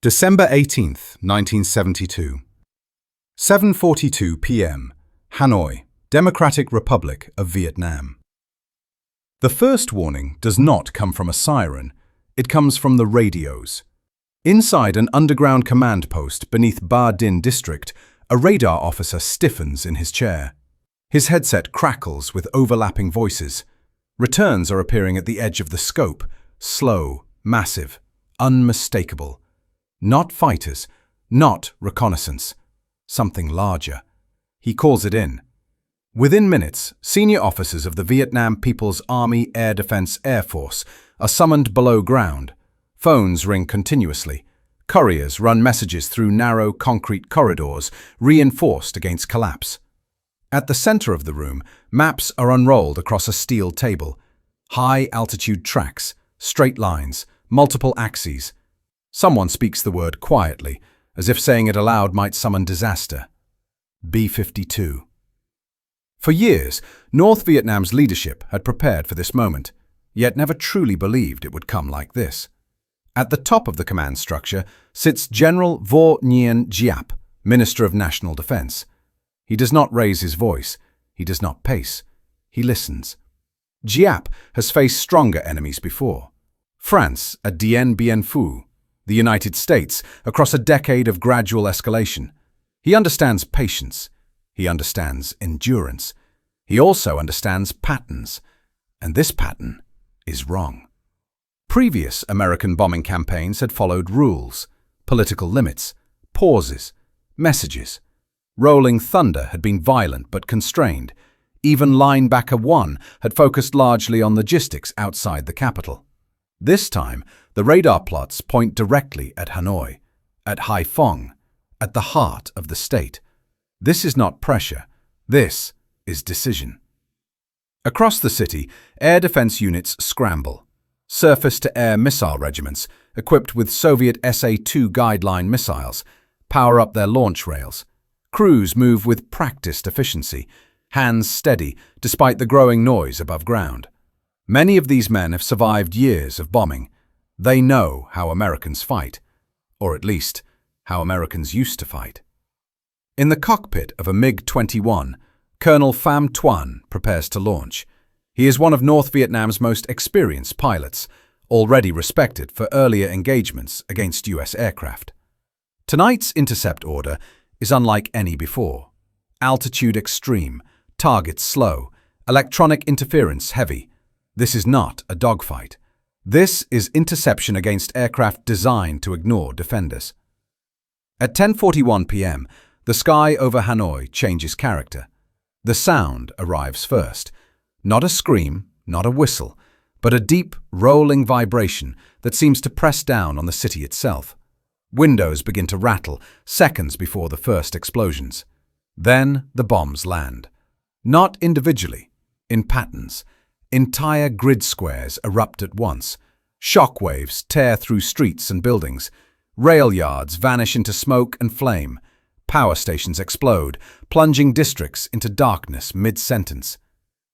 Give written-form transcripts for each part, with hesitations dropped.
December 18th, 1972. 7:42 p.m. Hanoi, Democratic Republic of Vietnam. The first warning does not come from a siren, it comes from the radios. Inside an underground command post beneath Ba Dinh district, a radar officer stiffens in his chair. His headset crackles with overlapping voices. Returns are appearing at the edge of the scope, slow, massive, unmistakable. Not fighters, not reconnaissance, something larger. He calls it in. Within minutes, senior officers of the Vietnam People's Army Air Defense Air Force are summoned below ground. Phones ring continuously. Couriers run messages through narrow concrete corridors, reinforced against collapse. At the center of the room, maps are unrolled across a steel table. High-altitude tracks, straight lines, multiple axes. Someone speaks the word quietly, as if saying it aloud might summon disaster. B-52. For years, North Vietnam's leadership had prepared for this moment, yet never truly believed it would come like this. At the top of the command structure sits General Vo Nguyen Giap, Minister of National Defense. He does not raise his voice. He does not pace. He listens. Giap has faced stronger enemies before. France at Dien Bien Phu, the United States across a decade of gradual escalation. He understands patience. He understands endurance. He also understands patterns. And this pattern is wrong. Previous American bombing campaigns had followed rules, political limits, pauses, messages. Rolling Thunder had been violent but constrained. Even Linebacker I had focused largely on logistics outside the capital. This time, the radar plots point directly at Hanoi, at Haiphong, at the heart of the state. This is not pressure. This is decision. Across the city, air defense units scramble. Surface-to-air missile regiments, equipped with Soviet SA-2 guideline missiles, power up their launch rails. Crews move with practiced efficiency, hands steady despite the growing noise above ground. Many of these men have survived years of bombing. They know how Americans fight, or at least, how Americans used to fight. In the cockpit of a MiG-21, Colonel Pham Tuan prepares to launch. He is one of North Vietnam's most experienced pilots, already respected for earlier engagements against U.S. aircraft. Tonight's intercept order is unlike any before. Altitude extreme, targets slow, electronic interference heavy. This is not a dogfight. This is interception against aircraft designed to ignore defenders. At 10:41 p.m., the sky over Hanoi changes character. The sound arrives first. Not a scream, not a whistle, but a deep, rolling vibration that seems to press down on the city itself. Windows begin to rattle seconds before the first explosions. Then the bombs land. Not individually, in patterns. Entire grid squares erupt at once. Shock waves tear through streets and buildings. Rail yards vanish into smoke and flame. Power stations explode, plunging districts into darkness mid-sentence.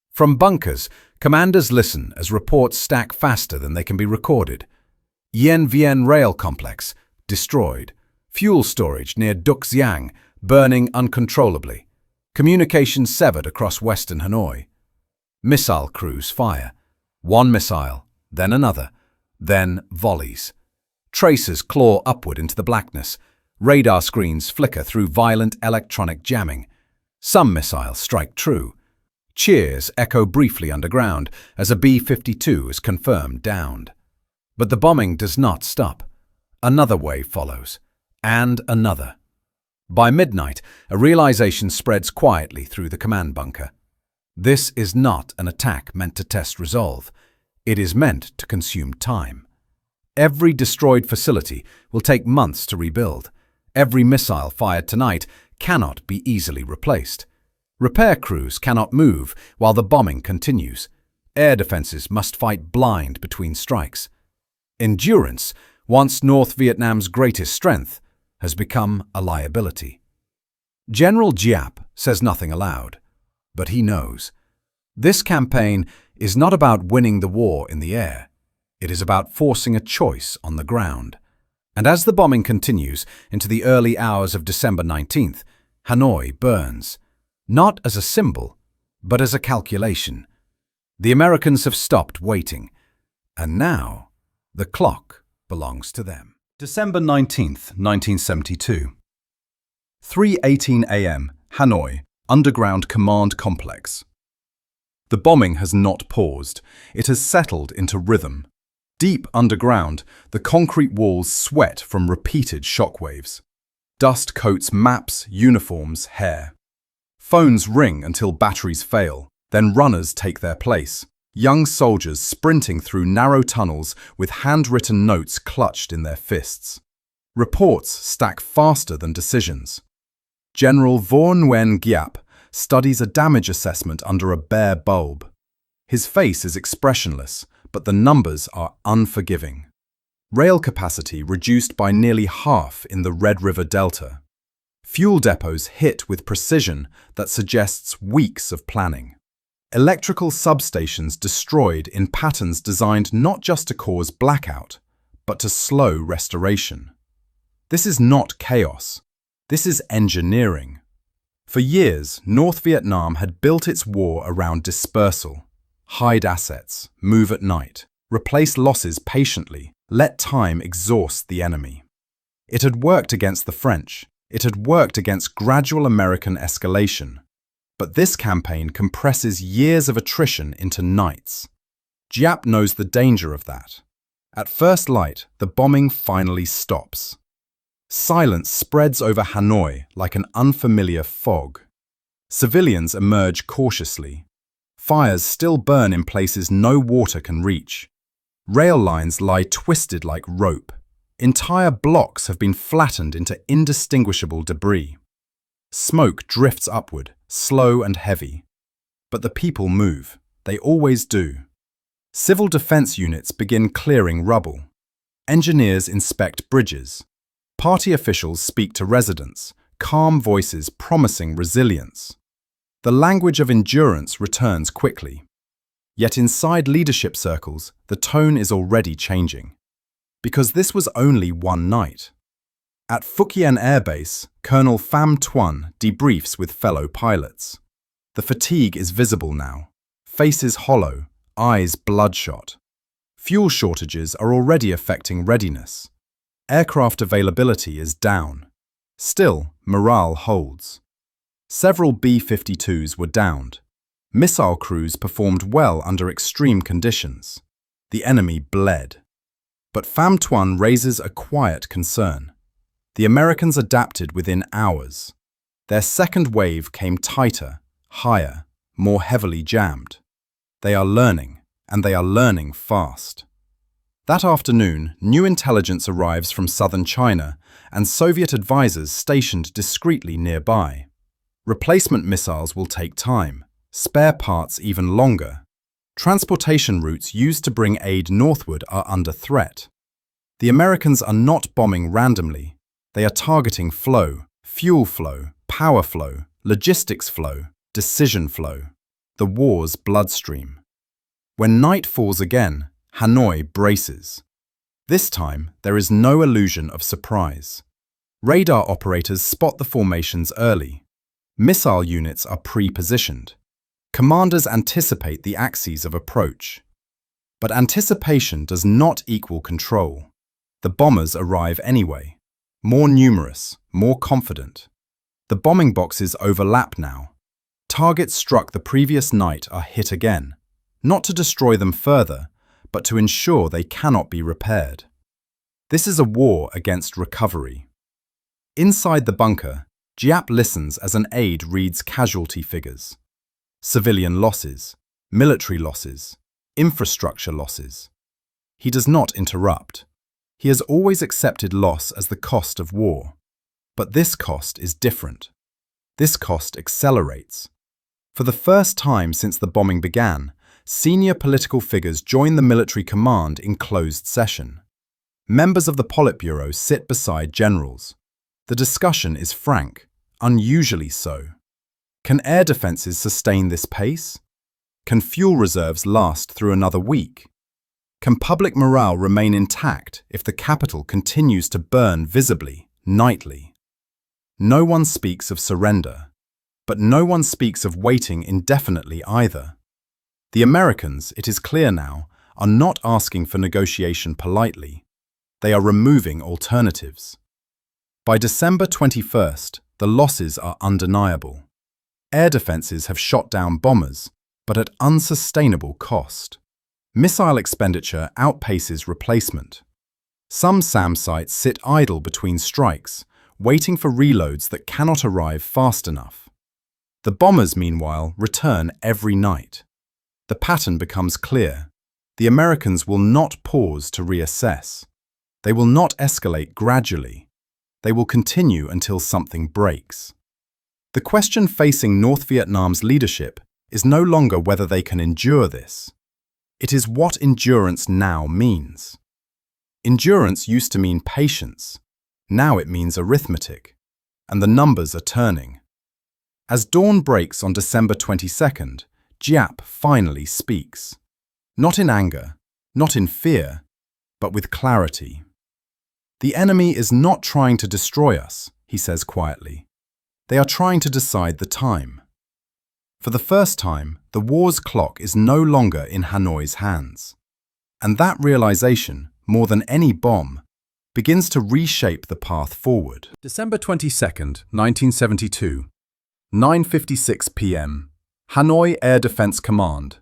From bunkers, commanders listen as reports stack faster than they can be recorded. Yen Vien Rail Complex, destroyed. Fuel storage near Duc Giang, burning uncontrollably. Communications severed across western Hanoi. Missile crews fire. One missile, then another, then volleys. Tracers claw upward into the blackness. Radar screens flicker through violent electronic jamming. Some missiles strike true. Cheers echo briefly underground as a B-52 is confirmed downed. But the bombing does not stop. Another wave follows. And another. By midnight, a realization spreads quietly through the command bunker. This is not an attack meant to test resolve. It is meant to consume time. Every destroyed facility will take months to rebuild. Every missile fired tonight cannot be easily replaced. Repair crews cannot move while the bombing continues. Air defenses must fight blind between strikes. Endurance, once North Vietnam's greatest strength, has become a liability. General Giap says nothing aloud, but he knows. This campaign is not about winning the war in the air. It is about forcing a choice on the ground. And as the bombing continues into the early hours of December 19th, Hanoi burns, not as a symbol, but as a calculation. The Americans have stopped waiting, and now the clock belongs to them. December 19th, 1972. 3:18 a.m., Hanoi, Underground Command Complex. The bombing has not paused. It has settled into rhythm. Deep underground, the concrete walls sweat from repeated shockwaves. Dust coats maps, uniforms, hair. Phones ring until batteries fail, then runners take their place. Young soldiers sprinting through narrow tunnels with handwritten notes clutched in their fists. Reports stack faster than decisions. General Vo Nguyen Giap studies a damage assessment under a bare bulb. His face is expressionless, but the numbers are unforgiving. Rail capacity reduced by nearly half in the Red River Delta. Fuel depots hit with precision that suggests weeks of planning. Electrical substations destroyed in patterns designed not just to cause blackout, but to slow restoration. This is not chaos. This is engineering. For years, North Vietnam had built its war around dispersal. Hide assets, move at night, replace losses patiently, let time exhaust the enemy. It had worked against the French. It had worked against gradual American escalation. But this campaign compresses years of attrition into nights. Giap knows the danger of that. At first light, the bombing finally stops. Silence spreads over Hanoi like an unfamiliar fog. Civilians emerge cautiously. Fires still burn in places no water can reach. Rail lines lie twisted like rope. Entire blocks have been flattened into indistinguishable debris. Smoke drifts upward, slow and heavy. But the people move. They always do. Civil defense units begin clearing rubble. Engineers inspect bridges. Party officials speak to residents, calm voices promising resilience. The language of endurance returns quickly. Yet inside leadership circles, the tone is already changing. Because this was only one night. At Phuc Yen Air Base, Colonel Pham Tuan debriefs with fellow pilots. The fatigue is visible now. Faces hollow, eyes bloodshot. Fuel shortages are already affecting readiness. Aircraft availability is down. Still, morale holds. Several B-52s were downed. Missile crews performed well under extreme conditions. The enemy bled. But Pham Tuan raises a quiet concern. The Americans adapted within hours. Their second wave came tighter, higher, more heavily jammed. They are learning, and they are learning fast. That afternoon, new intelligence arrives from southern China and Soviet advisors stationed discreetly nearby. Replacement missiles will take time, spare parts even longer. Transportation routes used to bring aid northward are under threat. The Americans are not bombing randomly. They are targeting flow, fuel flow, power flow, logistics flow, decision flow, the war's bloodstream. When night falls again, Hanoi braces. This time, there is no illusion of surprise. Radar operators spot the formations early. Missile units are pre-positioned. Commanders anticipate the axes of approach. But anticipation does not equal control. The bombers arrive anyway. More numerous, more confident. The bombing boxes overlap now. Targets struck the previous night are hit again, not to destroy them further, but to ensure they cannot be repaired. This is a war against recovery. Inside the bunker, Giap listens as an aide reads casualty figures. Civilian losses, military losses, infrastructure losses. He does not interrupt. He has always accepted loss as the cost of war. But this cost is different. This cost accelerates. For the first time since the bombing began, senior political figures join the military command in closed session. Members of the Politburo sit beside generals. The discussion is frank, unusually so. Can air defenses sustain this pace? Can fuel reserves last through another week? Can public morale remain intact if the capital continues to burn visibly, nightly? No one speaks of surrender, but no one speaks of waiting indefinitely either. The Americans, it is clear now, are not asking for negotiation politely. They are removing alternatives. By December 21st, the losses are undeniable. Air defenses have shot down bombers, but at unsustainable cost. Missile expenditure outpaces replacement. Some SAM sites sit idle between strikes, waiting for reloads that cannot arrive fast enough. The bombers, meanwhile, return every night. The pattern becomes clear. The Americans will not pause to reassess. They will not escalate gradually. They will continue until something breaks. The question facing North Vietnam's leadership is no longer whether they can endure this. It is what endurance now means. Endurance used to mean patience. Now it means arithmetic. And the numbers are turning. As dawn breaks on December 22nd, Giap finally speaks. Not in anger, not in fear, but with clarity. The enemy is not trying to destroy us, he says quietly. They are trying to decide the time. For the first time, the war's clock is no longer in Hanoi's hands. And that realization, more than any bomb, begins to reshape the path forward. December 22nd, 1972, 9:56 p.m. Hanoi Air Defense Command.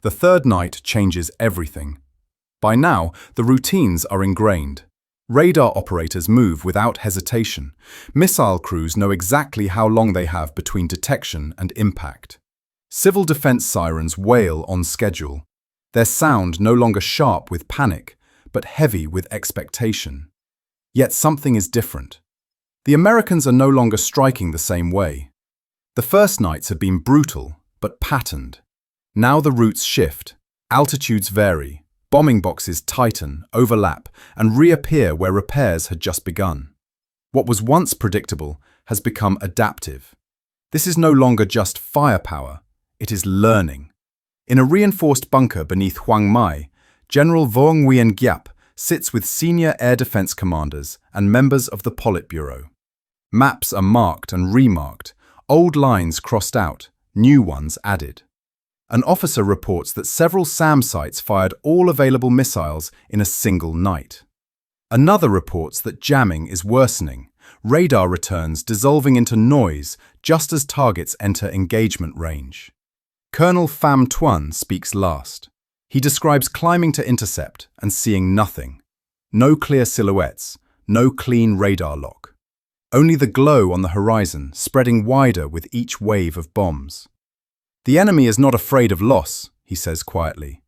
The third night changes everything. By now, the routines are ingrained. Radar operators move without hesitation. Missile crews know exactly how long they have between detection and impact. Civil defense sirens wail on schedule. Their sound no longer sharp with panic, but heavy with expectation. Yet something is different. The Americans are no longer striking the same way. The first nights have been brutal, but patterned. Now the routes shift, altitudes vary, bombing boxes tighten, overlap, and reappear where repairs had just begun. What was once predictable has become adaptive. This is no longer just firepower, it is learning. In a reinforced bunker beneath Huang Mai, General Vo Nguyen Giap sits with senior air defense commanders and members of the Politburo. Maps are marked and remarked, old lines crossed out, new ones added. An officer reports that several SAM sites fired all available missiles in a single night. Another reports that jamming is worsening, radar returns dissolving into noise just as targets enter engagement range. Colonel Pham Tuan speaks last. He describes climbing to intercept and seeing nothing. No clear silhouettes, no clean radar lock. Only the glow on the horizon, spreading wider with each wave of bombs. The enemy is not afraid of loss, he says quietly.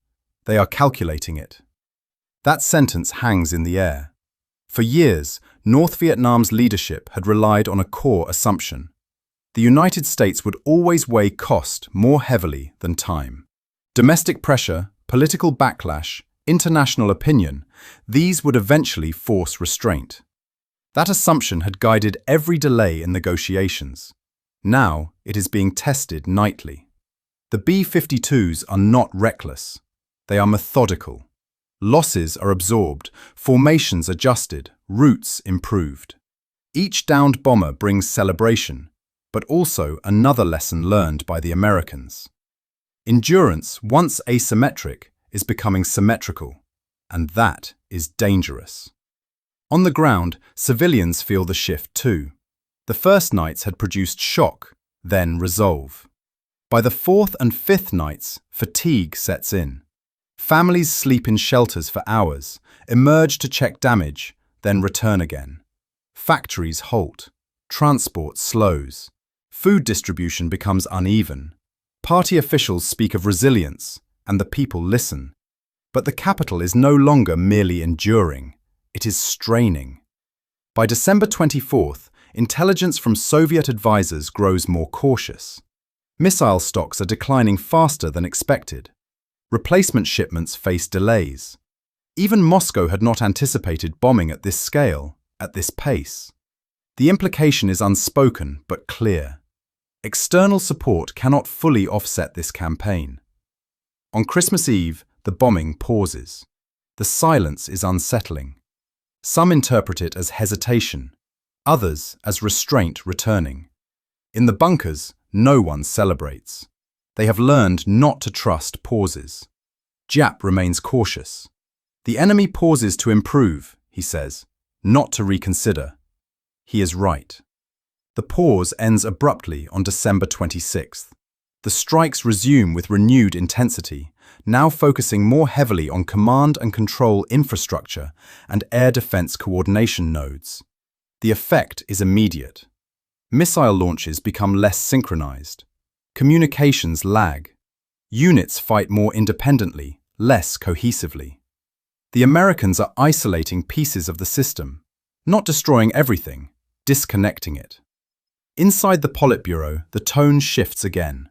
They are calculating it. That sentence hangs in the air. For years, North Vietnam's leadership had relied on a core assumption. The United States would always weigh cost more heavily than time. Domestic pressure, political backlash, international opinion, these would eventually force restraint. That assumption had guided every delay in negotiations. Now it is being tested nightly. The B-52s are not reckless. They are methodical. Losses are absorbed, formations adjusted, routes improved. Each downed bomber brings celebration, but also another lesson learned by the Americans. Endurance, once asymmetric, is becoming symmetrical, and that is dangerous. On the ground, civilians feel the shift too. The first nights had produced shock, then resolve. By the fourth and fifth nights, fatigue sets in. Families sleep in shelters for hours, emerge to check damage, then return again. Factories halt. Transport slows. Food distribution becomes uneven. Party officials speak of resilience, and the people listen. But the capital is no longer merely enduring. It is straining. By December 24th, intelligence from Soviet advisors grows more cautious. Missile stocks are declining faster than expected. Replacement shipments face delays. Even Moscow had not anticipated bombing at this scale, at this pace. The implication is unspoken but clear. External support cannot fully offset this campaign. On Christmas Eve, the bombing pauses. The silence is unsettling. Some interpret it as hesitation, others as restraint returning. In the bunkers, no one celebrates. They have learned not to trust pauses. Giap remains cautious. The enemy pauses to improve, he says, not to reconsider. He is right. The pause ends abruptly on December 26th. The strikes resume with renewed intensity, now focusing more heavily on command and control infrastructure and air defense coordination nodes. The effect is immediate. Missile launches become less synchronized. Communications lag. Units fight more independently, less cohesively. The Americans are isolating pieces of the system, not destroying everything, disconnecting it. Inside the Politburo, the tone shifts again.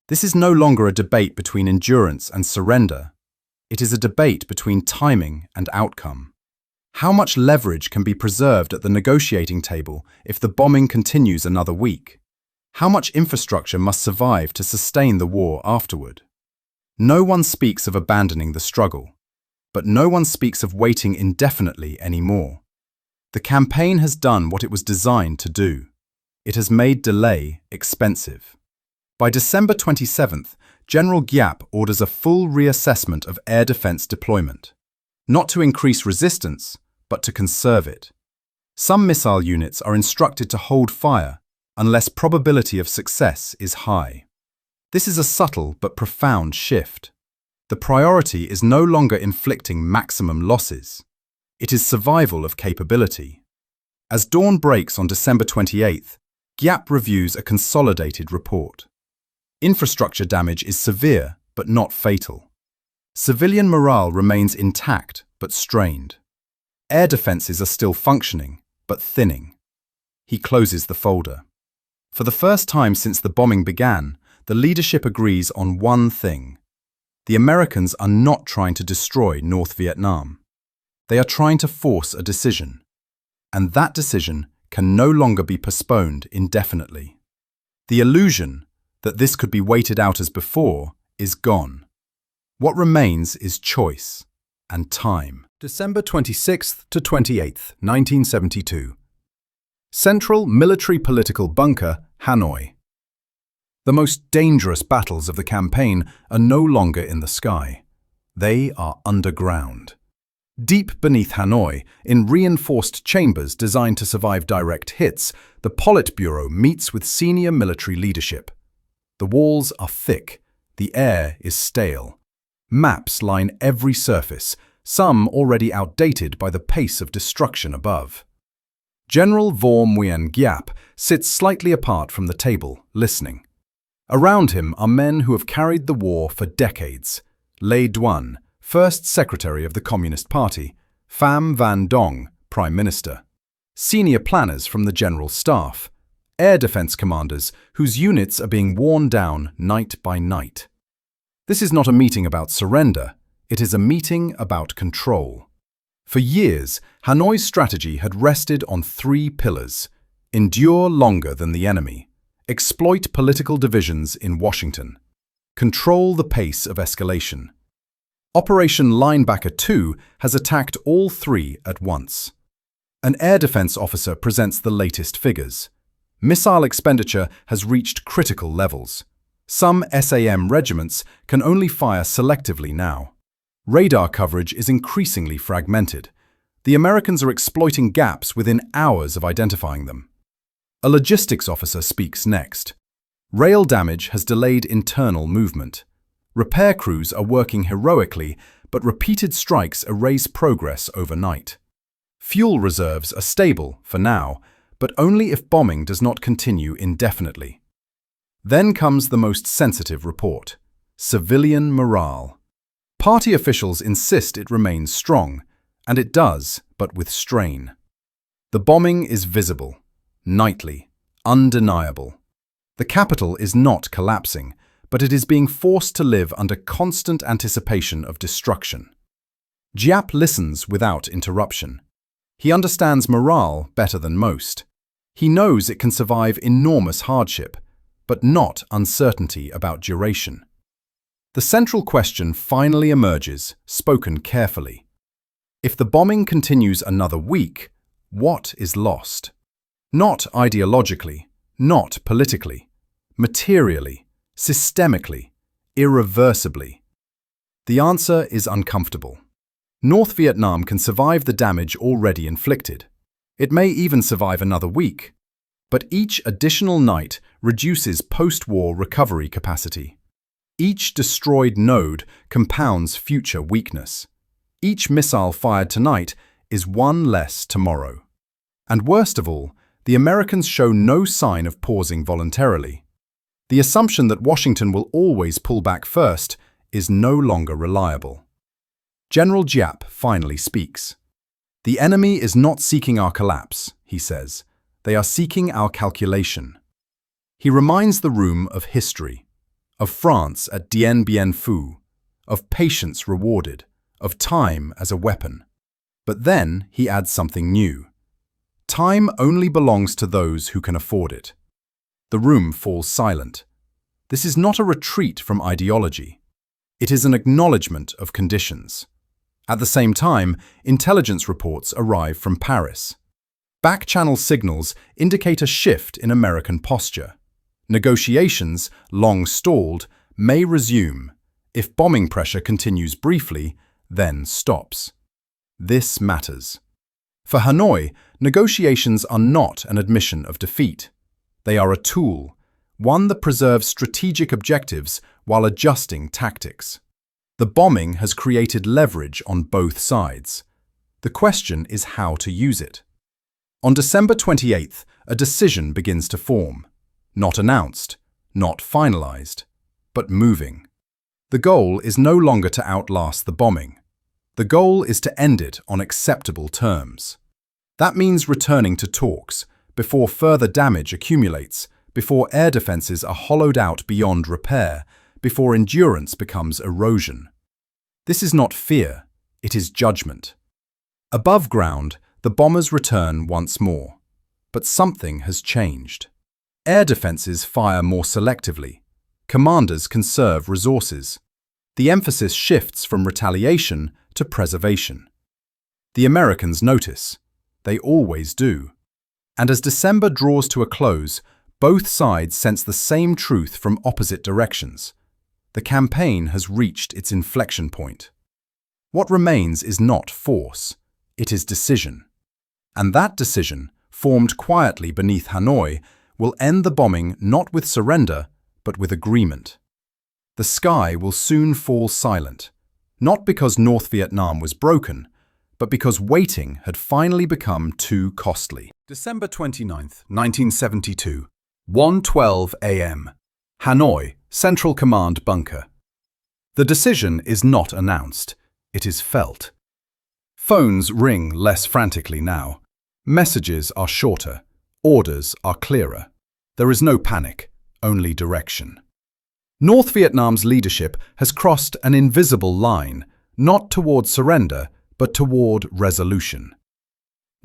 This is no longer a debate between endurance and surrender. It is a debate between timing and outcome. How much leverage can be preserved at the negotiating table if the bombing continues another week? How much infrastructure must survive to sustain the war afterward? No one speaks of abandoning the struggle, but no one speaks of waiting indefinitely anymore. The campaign has done what it was designed to do. It has made delay expensive. By December 27th, General Giap orders a full reassessment of air defense deployment, not to increase resistance, but to conserve it. Some missile units are instructed to hold fire unless probability of success is high. This is a subtle but profound shift. The priority is no longer inflicting maximum losses. It is survival of capability. As dawn breaks on December 28th, Giap reviews a consolidated report. Infrastructure damage is severe but not fatal. Civilian morale remains intact but strained. Air defenses are still functioning but thinning. He closes the folder. For the first time since the bombing began, the leadership agrees on one thing. The Americans are not trying to destroy North Vietnam. They are trying to force a decision. And that decision can no longer be postponed indefinitely. The illusion that this could be waited out as before is gone. What remains is choice and time. December 26th to 28th, 1972. Central Military Political Bunker, Hanoi. The most dangerous battles of the campaign are no longer in the sky. They are underground. Deep beneath Hanoi, in reinforced chambers designed to survive direct hits, the Politburo meets with senior military leadership. The walls are thick, the air is stale. Maps line every surface, some already outdated by the pace of destruction above. General Vo Nguyen Giap sits slightly apart from the table, listening. Around him are men who have carried the war for decades. Lê Duan, First Secretary of the Communist Party, Pham Van Dong, Prime Minister. Senior planners from the General Staff. Air defense commanders whose units are being worn down night by night. This is not a meeting about surrender. It is a meeting about control. For years, Hanoi's strategy had rested on three pillars: endure longer than the enemy, exploit political divisions in Washington, control the pace of escalation. Operation Linebacker II has attacked all three at once. An air defense officer presents the latest figures. Missile expenditure has reached critical levels. Some SAM regiments can only fire selectively now. Radar coverage is increasingly fragmented. The Americans are exploiting gaps within hours of identifying them. A logistics officer speaks next. Rail damage has delayed internal movement. Repair crews are working heroically, but repeated strikes erase progress overnight. Fuel reserves are stable for now, but only if bombing does not continue indefinitely. Then comes the most sensitive report: civilian morale. Party officials insist it remains strong, and it does, but with strain. The bombing is visible, nightly, undeniable. The capital is not collapsing, but it is being forced to live under constant anticipation of destruction. Giap listens without interruption. He understands morale better than most. He knows it can survive enormous hardship, but not uncertainty about duration. The central question finally emerges, spoken carefully. If the bombing continues another week, what is lost? Not ideologically, not politically, materially, systemically, irreversibly. The answer is uncomfortable. North Vietnam can survive the damage already inflicted. It may even survive another week. But each additional night reduces post-war recovery capacity. Each destroyed node compounds future weakness. Each missile fired tonight is one less tomorrow. And worst of all, the Americans show no sign of pausing voluntarily. The assumption that Washington will always pull back first is no longer reliable. General Giap finally speaks. "The enemy is not seeking our collapse," he says. "They are seeking our calculation." He reminds the room of history, of France at Dien Bien Phu, of patience rewarded, of time as a weapon. But then he adds something new. Time only belongs to those who can afford it. The room falls silent. This is not a retreat from ideology. It is an acknowledgement of conditions. At the same time, intelligence reports arrive from Paris. Back-channel signals indicate a shift in American posture. Negotiations, long stalled, may resume. If bombing pressure continues briefly, then stops. This matters. For Hanoi, negotiations are not an admission of defeat. They are a tool, one that preserves strategic objectives while adjusting tactics. The bombing has created leverage on both sides. The question is how to use it. On December 28th, a decision begins to form. Not announced, not finalized, but moving. The goal is no longer to outlast the bombing. The goal is to end it on acceptable terms. That means returning to talks, before further damage accumulates, before air defenses are hollowed out beyond repair, before endurance becomes erosion. This is not fear, it is judgment. Above ground, the bombers return once more. But something has changed. Air defenses fire more selectively. Commanders conserve resources. The emphasis shifts from retaliation to preservation. The Americans notice. They always do. And as December draws to a close, both sides sense the same truth from opposite directions. The campaign has reached its inflection point. What remains is not force, it is decision. And that decision, formed quietly beneath Hanoi, will end the bombing not with surrender, but with agreement. The sky will soon fall silent, not because North Vietnam was broken, but because waiting had finally become too costly. December 29th, 1972, 1:12 a.m. Hanoi, Central Command Bunker. The decision is not announced, it is felt. Phones ring less frantically now. Messages are shorter. Orders are clearer. There is no panic, only direction. North Vietnam's leadership has crossed an invisible line, not toward surrender, but toward resolution.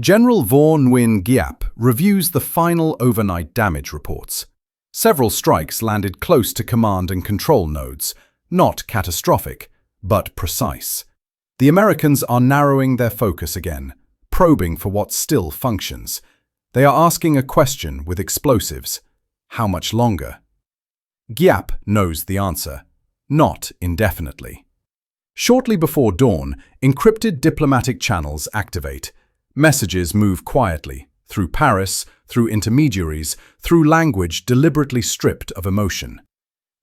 General Vo Nguyen Giap reviews the final overnight damage reports. Several strikes landed close to command and control nodes, not catastrophic, but precise. The Americans are narrowing their focus again, probing for what still functions. They are asking a question with explosives. How much longer? Giap knows the answer. Not indefinitely. Shortly before dawn, encrypted diplomatic channels activate. Messages move quietly, through Paris, through intermediaries, through language deliberately stripped of emotion.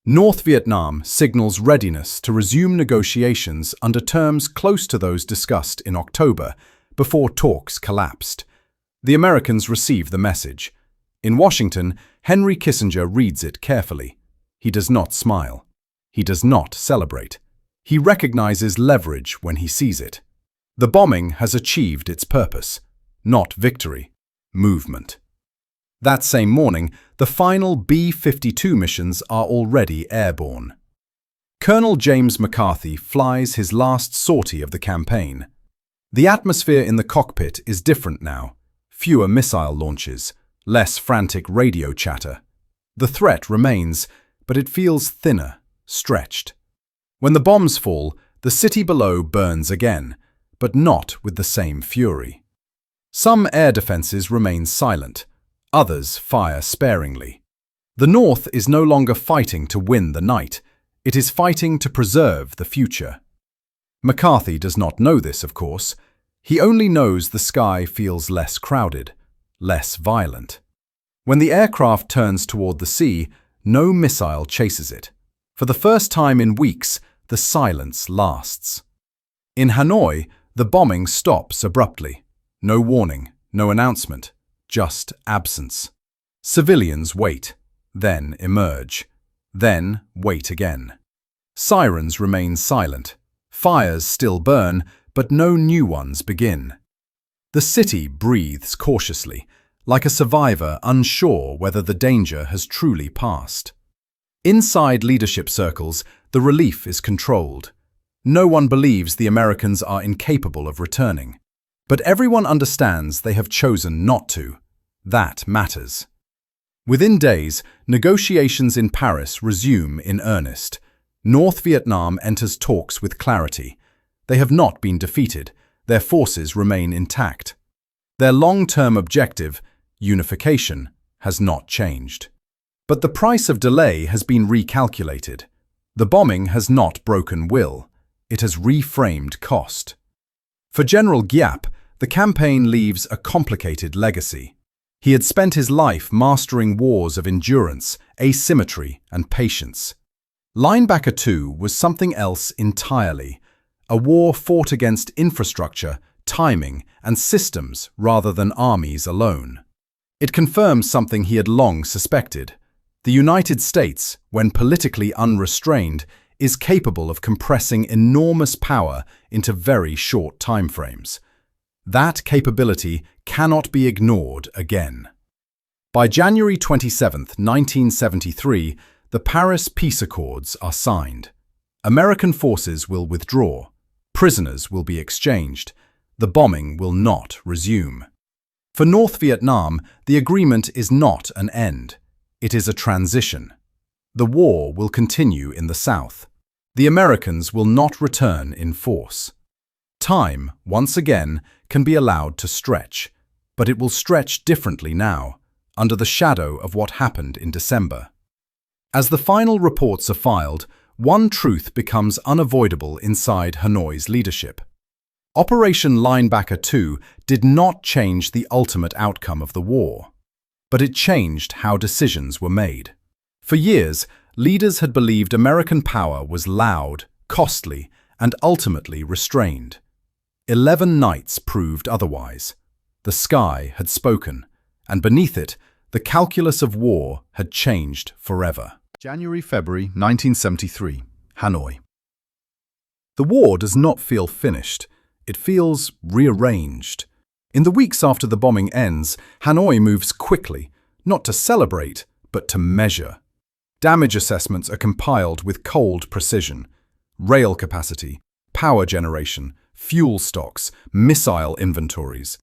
North Vietnam signals readiness to resume negotiations under terms close to those discussed in October, before talks collapsed. The Americans receive the message. In Washington, Henry Kissinger reads it carefully. He does not smile. He does not celebrate. He recognizes leverage when he sees it. The bombing has achieved its purpose. Not victory, movement. That same morning, the final B-52 missions are already airborne. Colonel James McCarthy flies his last sortie of the campaign. The atmosphere in the cockpit is different now. Fewer missile launches, less frantic radio chatter. The threat remains, but it feels thinner, stretched. When the bombs fall, the city below burns again, but not with the same fury. Some air defenses remain silent, others fire sparingly. The North is no longer fighting to win the night, it is fighting to preserve the future. McCarthy does not know this, of course. He only knows the sky feels less crowded, less violent. When the aircraft turns toward the sea, no missile chases it. For the first time in weeks, the silence lasts. In Hanoi, the bombing stops abruptly. No warning, no announcement, just absence. Civilians wait, then emerge, then wait again. Sirens remain silent. Fires still burn, but no new ones begin. The city breathes cautiously, like a survivor unsure whether the danger has truly passed. Inside leadership circles, the relief is controlled. No one believes the Americans are incapable of returning. But everyone understands they have chosen not to. That matters. Within days, negotiations in Paris resume in earnest. North Vietnam enters talks with clarity. They have not been defeated. Their forces remain intact. Their long-term objective, unification, has not changed. But the price of delay has been recalculated. The bombing has not broken will. It has reframed cost. For General Giap, the campaign leaves a complicated legacy. He had spent his life mastering wars of endurance, asymmetry, and patience. Linebacker II was something else entirely, a war fought against infrastructure, timing, and systems rather than armies alone. It confirms something he had long suspected. The United States, when politically unrestrained, is capable of compressing enormous power into very short timeframes. That capability cannot be ignored again. By January 27, 1973, the Paris Peace Accords are signed. American forces will withdraw. Prisoners will be exchanged. The bombing will not resume. For North Vietnam, the agreement is not an end. It is a transition. The war will continue in the South. The Americans will not return in force. Time, once again, can be allowed to stretch, but it will stretch differently now, under the shadow of what happened in December. As the final reports are filed, one truth becomes unavoidable inside Hanoi's leadership. Operation Linebacker II did not change the ultimate outcome of the war, but it changed how decisions were made. For years, leaders had believed American power was loud, costly, and ultimately restrained. 11 nights proved otherwise. The sky had spoken, and beneath it, the calculus of war had changed forever. January-February 1973, Hanoi. The war does not feel finished. It feels rearranged. In the weeks after the bombing ends, Hanoi moves quickly, not to celebrate, but to measure. Damage assessments are compiled with cold precision. Rail capacity, power generation, fuel stocks, missile inventories.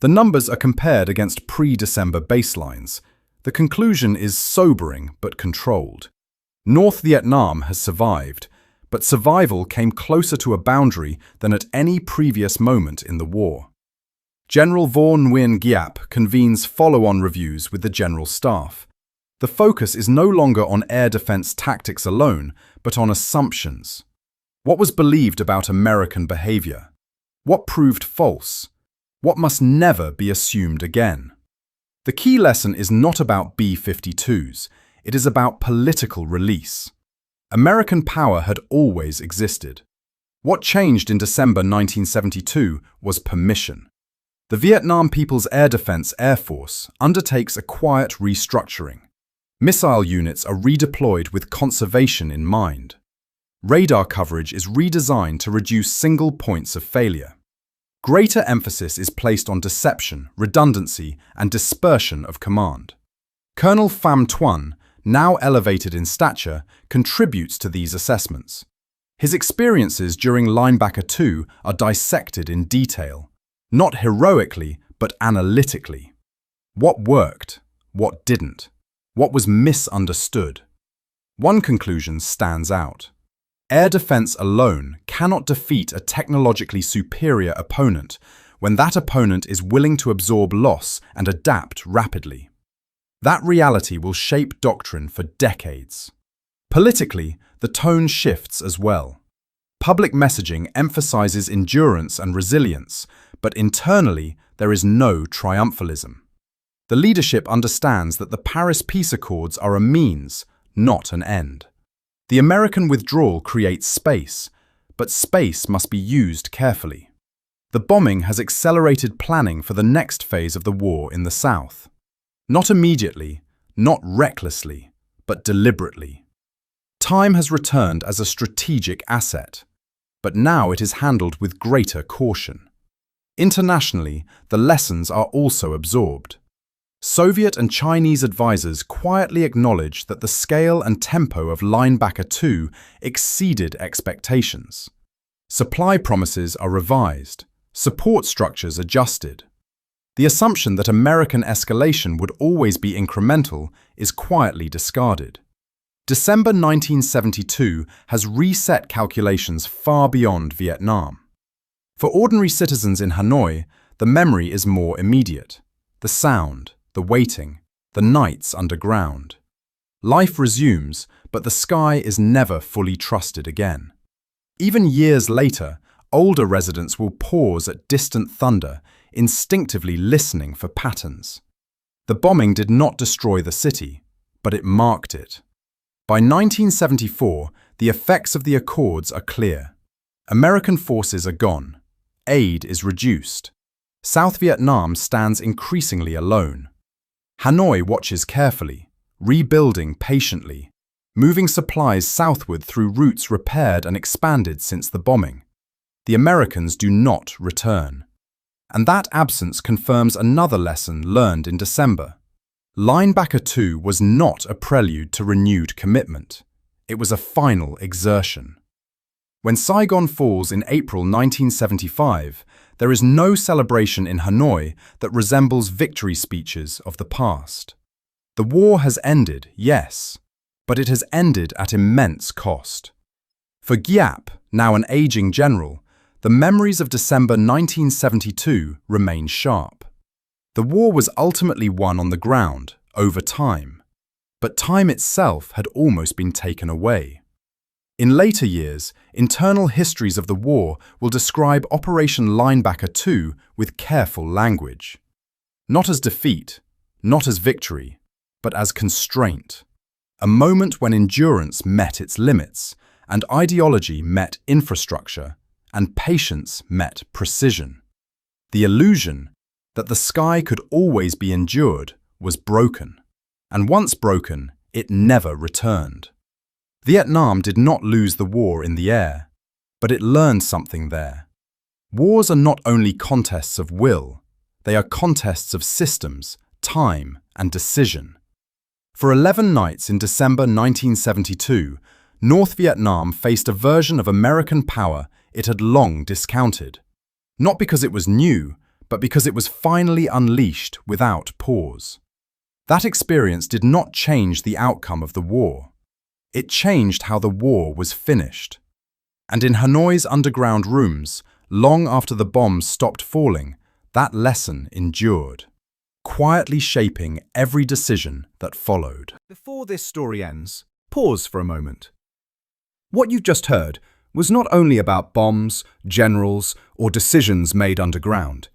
The numbers are compared against pre-December baselines. The conclusion is sobering but controlled. North Vietnam has survived, but survival came closer to a boundary than at any previous moment in the war. General Vo Nguyen Giap convenes follow-on reviews with the General Staff. The focus is no longer on air defense tactics alone, but on assumptions. What was believed about American behavior? What proved false? What must never be assumed again? The key lesson is not about B-52s, it is about political release. American power had always existed. What changed in December 1972 was permission. The Vietnam People's Air Defense Air Force undertakes a quiet restructuring. Missile units are redeployed with conservation in mind. Radar coverage is redesigned to reduce single points of failure. Greater emphasis is placed on deception, redundancy, and dispersion of command. Colonel Pham Tuan, now elevated in stature, contributes to these assessments. His experiences during Linebacker II are dissected in detail, not heroically, but analytically. What worked? What didn't? What was misunderstood? One conclusion stands out. Air defense alone cannot defeat a technologically superior opponent when that opponent is willing to absorb loss and adapt rapidly. That reality will shape doctrine for decades. Politically, the tone shifts as well. Public messaging emphasizes endurance and resilience, but internally there is no triumphalism. The leadership understands that the Paris Peace Accords are a means, not an end. The American withdrawal creates space, but space must be used carefully. The bombing has accelerated planning for the next phase of the war in the South. Not immediately, not recklessly, but deliberately. Time has returned as a strategic asset, but now it is handled with greater caution. Internationally, the lessons are also absorbed. Soviet and Chinese advisors quietly acknowledge that the scale and tempo of Linebacker II exceeded expectations. Supply promises are revised, support structures adjusted. The assumption that American escalation would always be incremental is quietly discarded. December 1972 has reset calculations far beyond Vietnam. For ordinary citizens in Hanoi, the memory is more immediate. The sound, the waiting, the nights underground. Life resumes, but the sky is never fully trusted again. Even years later, older residents will pause at distant thunder, instinctively listening for patterns. The bombing did not destroy the city, but it marked it. By 1974, the effects of the Accords are clear. American forces are gone. Aid is reduced. South Vietnam stands increasingly alone. Hanoi watches carefully, rebuilding patiently, moving supplies southward through routes repaired and expanded since the bombing. The Americans do not return. And that absence confirms another lesson learned in December. Linebacker II was not a prelude to renewed commitment. It was a final exertion. When Saigon falls in April 1975, there is no celebration in Hanoi that resembles victory speeches of the past. The war has ended, yes, but it has ended at immense cost. For Giap, now an aging general, the memories of December 1972 remain sharp. The war was ultimately won on the ground, over time, but time itself had almost been taken away. In later years, internal histories of the war will describe Operation Linebacker II with careful language. Not as defeat, not as victory, but as constraint. A moment when endurance met its limits, and ideology met infrastructure, and patience met precision. The illusion that the sky could always be endured was broken, and once broken, it never returned. Vietnam did not lose the war in the air, but it learned something there. Wars are not only contests of will, they are contests of systems, time, and decision. For 11 nights in December 1972, North Vietnam faced a version of American power it had long discounted. Not because it was new, but because it was finally unleashed without pause. That experience did not change the outcome of the war. It changed how the war was finished. And in Hanoi's underground rooms, long after the bombs stopped falling, that lesson endured, quietly shaping every decision that followed. Before this story ends, pause for a moment. What you've just heard was not only about bombs, generals, or decisions made underground.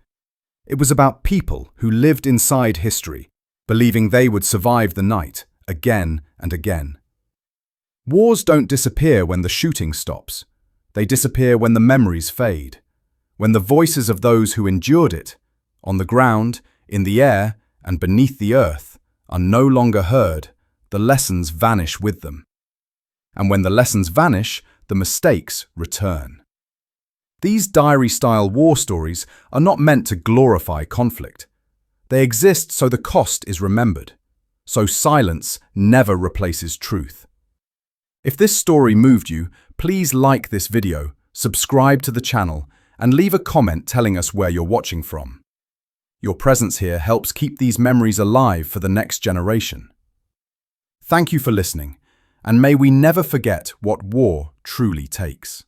It was about people who lived inside history, believing they would survive the night, again and again. Wars don't disappear when the shooting stops. They disappear when the memories fade, when the voices of those who endured it, on the ground, in the air, and beneath the earth, are no longer heard. The lessons vanish with them. And when the lessons vanish, the mistakes return. These diary-style war stories are not meant to glorify conflict. They exist so the cost is remembered, so silence never replaces truth. If this story moved you, please like this video, subscribe to the channel, and leave a comment telling us where you're watching from. Your presence here helps keep these memories alive for the next generation. Thank you for listening, and may we never forget what war truly takes.